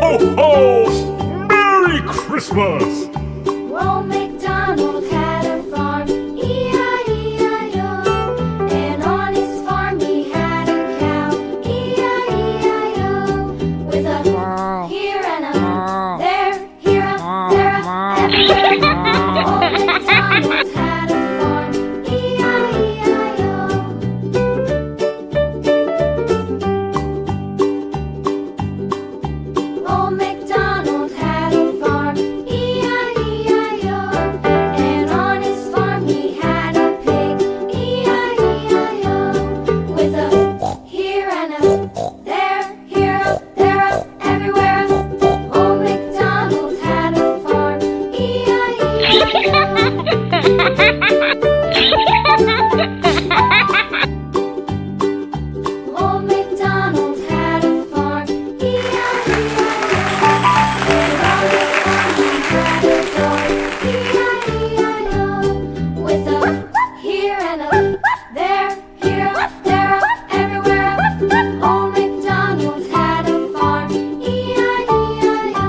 ho, ho! Merry Christmas! Old MacDonald had a farm, E-I-E-I-O. And on his farm he had a cow, E-I-E-I-O. With a here and a there, here a, there a, everywhere. Old MacDonald had a farm, E-I-E-I-O. Old MacDonald had a farm, E-I-E-I-O. And on his farm he had a pig, E-I-E-I-O. With a here and a there, here a, there a, everywhere. Old MacDonald had a farm, E-I-E-I-O. Old MacDonald had a farm, E-I-E-I-O. And on his farm he had a dog, E-I-E-I-O. With a here and a there, here a, there a, everywhere. Old MacDonald had a farm, E-I-E-I-O.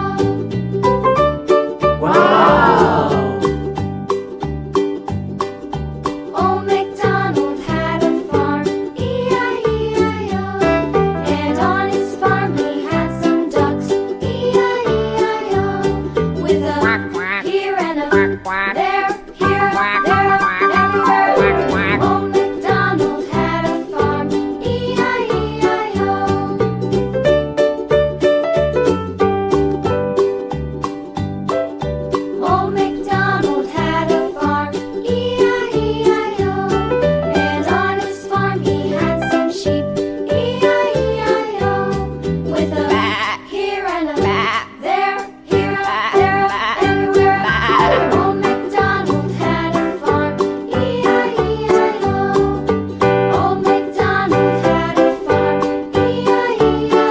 Old MacDonald had a farm, E-I-E-I-O. And on his farm he had some ducks, E-I-E-I-O. With a here and a there, here, there, everywhere. Old MacDonald had a farm, E-I-E-I-O. Old MacDonald had a farm, E-I-E-I-O. And on his farm he had some sheep, E-I-E-I-O. With a here and a there, here a, there a, everywhere. Old MacDonald had a farm, E-I-E-I-O. Old MacDonald had a farm, E-I-E-I-O.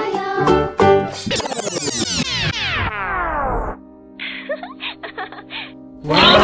Wow!